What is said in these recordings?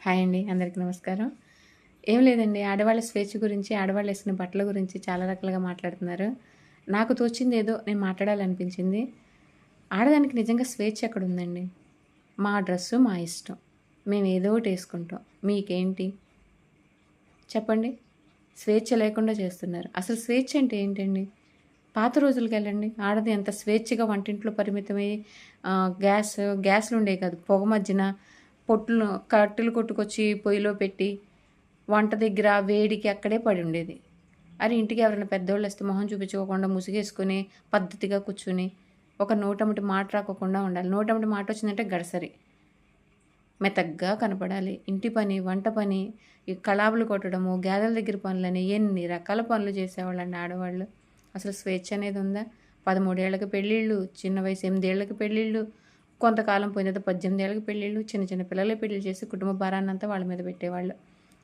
Hi అండి. అందరికీ నమస్కారం. ఏం లేదండి. ఆడవాళ్ళ స్వేచ్ఛ గురించి, ఆడవాళ్ళు ఏసుకునే బట్టల గురించి చాలా రకాలుగా మాట్లాడుతున్నారు. నాకు తోచిందేదో నేను మాట్లాడాలనిపించింది. ఆడదానికి నిజంగా స్వేచ్ఛ ఎక్కడుందండి? మా డ్రెస్సు మా ఇష్టం. మేము ఏదో ఒకటి ఏసుకుంటాం. మీకేంటి? చెప్పండి. స్వేచ్ఛ లేకుండా చేస్తున్నారు. అసలు స్వేచ్ఛ అంటే ఏంటండి? పాత రోజులకెళ్ళండి. ఆడది ఎంత స్వేచ్ఛగా వంటింట్లో పరిమితమై గ్యాస్‌లుండేవి కాదు. పొగ మధ్యన కట్టెలు కొట్టుకొచ్చి పొయ్యిలో పెట్టి, వంట దగ్గర వేడికి అక్కడే పడి ఉండేది. అరే ఇంటికి ఎవరైనా పెద్దోళ్ళొస్తే మొహం చూపించుకోకుండా ముసుగేసుకొని, పద్ధతిగా కూర్చొని, ఒక నోటెమ్మట మాట రాకోకుండా ఉండాలి. నోటెమ్మట మాటొచ్చిందంటే గడసరి. మెతగ్గా కనపడాలి. ఇంటి పని, వంట పని, ఈ కళాపులు కొట్టడము, గేదెల దగ్గర పనులని ఎన్ని రకాల పనులు చేసేవాళ్ళండి ఆడవాళ్ళు. అసలు స్వేచ్ఛ అనేది ఉందా? 13 ఏళ్ళకి పెళ్ళిళ్ళు, చిన్న వయసు 8 ఏళ్ళకి పెళ్ళిళ్ళు, కొంతకాలం పోయిన తర్వాత 18 ఏళ్ళకి పెళ్ళిళ్ళు, చిన్న చిన్న పిల్లలకి పెళ్ళిళ్ళు చేసి కుటుంబ భారాన్నంతా వాళ్ళ మీద పెట్టేవాళ్ళు.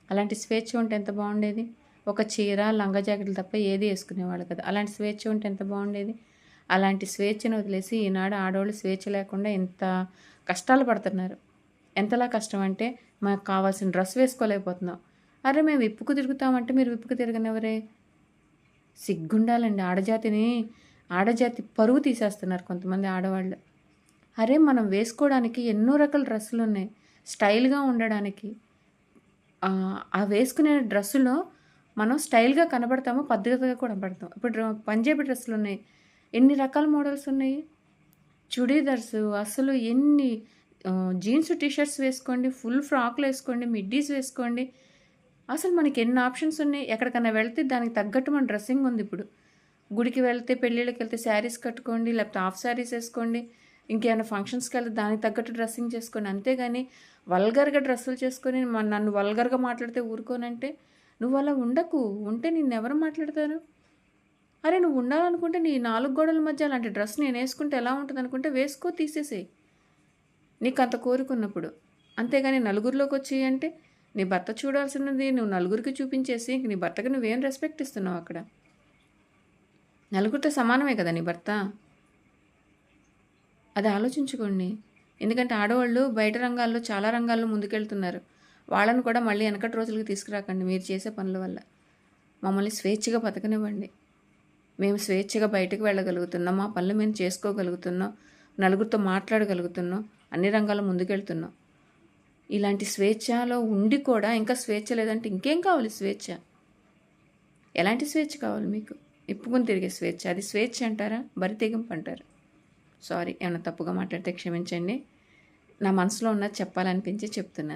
అలాంటి స్వేచ్ఛ ఉంటే ఎంత బాగుండేది. ఒక చీర, లంగా జాకెట్లు తప్ప ఏది వేసుకునేవాళ్ళు కదా. అలాంటి స్వేచ్ఛ ఉంటే ఎంత బాగుండేది. అలాంటి స్వేచ్ఛను వదిలేసి ఈనాడు ఆడవాళ్ళు స్వేచ్ఛ లేకుండా ఎంత కష్టాలు పడుతున్నారు. ఎంతలా కష్టం అంటే మాకు కావాల్సిన డ్రెస్ వేసుకోలేకపోతున్నాం. అరే మేము విప్పుకు తిరుగుతామంటే మీరు విప్పుకు తిరగనివరే. సిగ్గుండాలండి. ఆడజాతి పరువు తీసేస్తున్నారు కొంతమంది ఆడవాళ్ళు. అరే మనం వేసుకోవడానికి ఎన్నో రకాల డ్రెస్సులు ఉన్నాయి. స్టైల్గా ఉండడానికి ఆ వేసుకునే డ్రెస్సులో మనం స్టైల్గా కనబడతాము, పద్ధతిగా కూడా కనబడతాం. ఇప్పుడు పంజాబీ డ్రెస్సులు ఉన్నాయి. ఎన్ని రకాల మోడల్స్ ఉన్నాయి. చుడీదార్స్ అసలు ఎన్ని జీన్స్ టీషర్ట్స్ వేసుకోండి, ఫుల్ ఫ్రాక్లు వేసుకోండి, మిడ్డీస్ వేసుకోండి. అసలు మనకి ఎన్ని ఆప్షన్స్ ఉన్నాయి. ఎక్కడికైనా వెళ్తే దానికి తగ్గట్టు మన డ్రెస్సింగ్ ఉంది ఇప్పుడు. గుడికి వెళ్తే, పెళ్ళిళ్ళకి వెళ్తే శారీస్ కట్టుకోండి, లేకపోతే హాఫ్ శారీస్ వేసుకోండి. ఇంకేమైనా ఫంక్షన్స్కి వెళ్తే దానికి తగ్గట్టు డ్రెస్సింగ్ చేసుకోండి. అంతేగాని వల్గర్గా డ్రెస్సులు చేసుకొని నన్ను వల్గర్గా మాట్లాడితే ఊరుకోనంటే నువ్వు అలా ఉండకు. ఉంటే నిన్నెవరు మాట్లాడతారు? అరే నువ్వు ఉండాలనుకుంటే నీ 4 గోడల మధ్య అలాంటి డ్రెస్ నేను వేసుకుంటే ఎలా ఉంటుంది అనుకుంటే వేసుకో, తీసేసేయి నీకు అంత కోరుకున్నప్పుడు. అంతేగాని నలుగురిలోకి వచ్చి అంటే నీ భర్త చూడాల్సినది నువ్వు నలుగురికి చూపించేసి నీ భర్తకి నువ్వేం రెస్పెక్ట్ ఇస్తున్నావు అక్కడ? నలుగురితో సమానమే కదా నీ భర్త. అది ఆలోచించుకోండి. ఎందుకంటే ఆడవాళ్ళు బయట రంగాల్లో చాలా రంగాల్లో ముందుకెళ్తున్నారు. వాళ్ళని కూడా మళ్ళీ వెనకటి రోజులకి తీసుకురాకండి మీరు చేసే పనుల వల్ల. మమ్మల్ని స్వేచ్ఛగా బతకనివ్వండి. మేము స్వేచ్ఛగా బయటకు వెళ్ళగలుగుతున్నాం, మా పనులు మేము చేసుకోగలుగుతున్నాం, నలుగురితో మాట్లాడగలుగుతున్నాం, అన్ని రంగాల్లో ముందుకెళ్తున్నాం. ఇలాంటి స్వేచ్ఛలో ఉండి కూడా ఇంకా స్వేచ్ఛ లేదంటే ఇంకేం కావాలి స్వేచ్ఛ? ఎలాంటి స్వేచ్ఛ కావాలి మీకు? ఇప్పుకొని తిరిగే స్వేచ్ఛ అది స్వేచ్ఛ అంటారా? బరి తెగింపు అంటారు. సారీ, ఏమైనా తప్పుగా మాట్లాడితే క్షమించండి. నా మనసులో ఉన్నది చెప్పాలనిపించి చెప్తున్నాను.